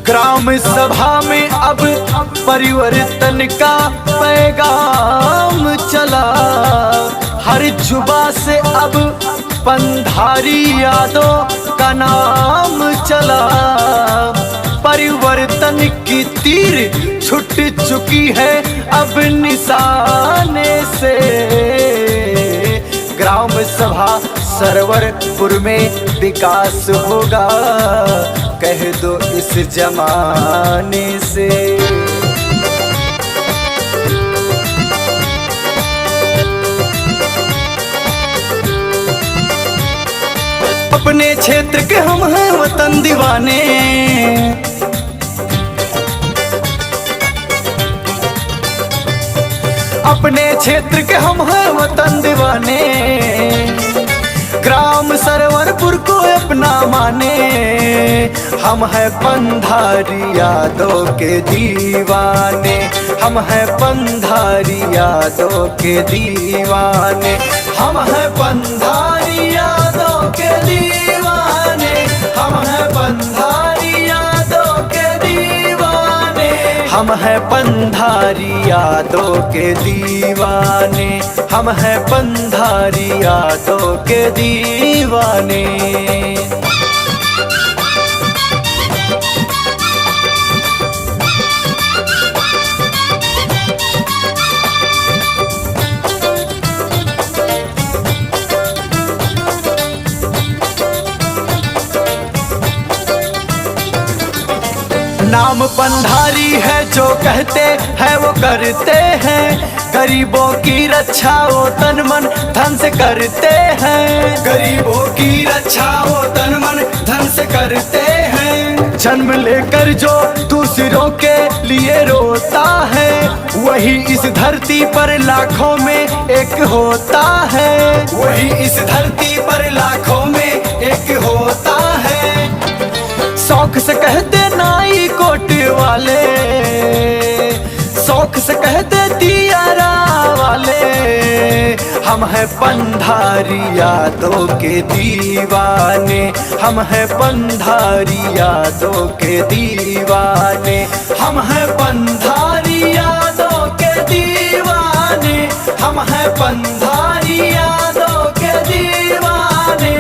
Gram सभा में अब परिवर्तन का पैगाम चला। हर जुबा से अब पंधारी यादव का नाम चला। परिवर्तन की तीर छूट चुकी है अब निशाने से। ग्राम सभा सरवरपुर में विकास होगा, कह दो इस जमाने से। अपने क्षेत्र के हम हैं वतन दीवाने, अपने क्षेत्र के हम हैं वतन दीवाने। ग्राम सरवरपुर को अपना माने, हम हैं पंधारी यादव के दीवाने। हम हैं पंधारी यादव के दीवाने। हम हैं पंधारी यादव के दीवाने। हम हैं पंधारी यादव के दीवाने। हम हैं पंधारी यादव के दीवाने। हम हैं पंधारी यादव के दीवाने। नाम पंधारी है, जो कहते हैं वो करते हैं। गरीबों की रक्षा वो तन मन धन से करते हैं। गरीबों की रक्षा वो तन मन धन से करते हैं। जन्म लेकर जो दूसरों के लिए रोता है, वही इस धरती पर लाखों में एक होता है। वही इस धरती पर लाखों में एक होता है। शौक से कहते नाई कोट वाले, शौक से कहते दियारा वाले। हम हैं पंधारी यादव के दीवाने। हम हैं पंधारी यादव के दीवाने। हम हैं पंधारी यादव के दीवाने। हम हैं पंधारी यादव के दीवाने।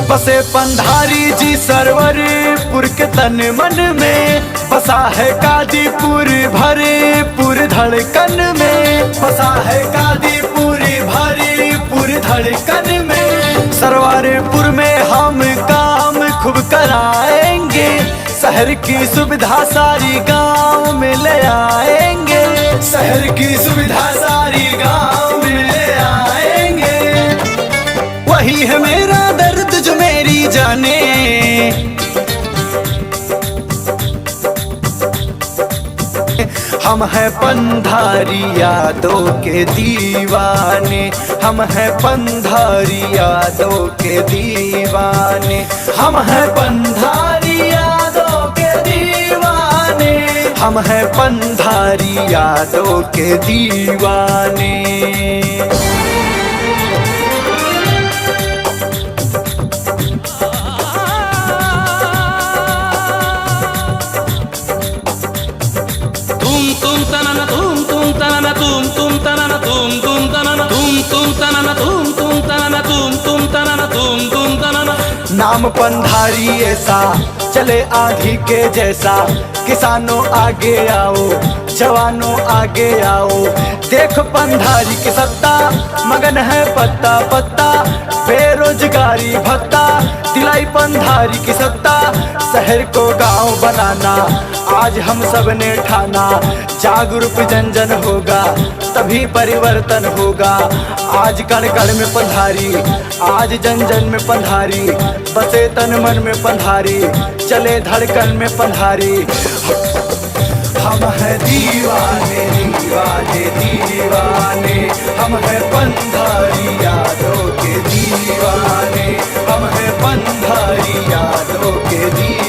बसे पंधारी जी सरवरपुर के तन मन में। बसा है कादीपुर भरपूर धड़कन में। बसा है कादीपुर भरपूर धड़कन में। सरवरपुर में हम काम खूब कराएंगे। शहर की सुविधा सारी गांव में ले आएंगे। शहर की सुविधा सारी गांव में ले आएंगे। वही है मेरा दर्द जो मेरी जाने। हम हैं पंधारी यादव के दीवाने। हम हैं पंधारी यादव के दीवाने। हम हैं पंधारी यादव के दीवाने। हम हैं पंधारी यादव के दीवाने। नाम पंधारी ऐसा चले आंधी के जैसा। किसानों आगे आओ, जवानों आगे आओ। देखो पंधारी की सत्ता, मगन है पत्ता पत्ता। बेरोजगारी भत्ता दिलाई पंधारी की सत्ता। शहर को गांव बनाना आज हम सब ने ठाना। जागरूक जन जन होगा तभी परिवर्तन होगा। आज कण कण में पंधारी, आज जन जन में पंधारी। बसे तन मन में पंधारी, चले धड़कन में पंधारी। हम हैं दीवाने दीवाने दीवाने। हम हैं पंधारी यादव के दीवाने। हम हैं पंधारी यादों के वीर।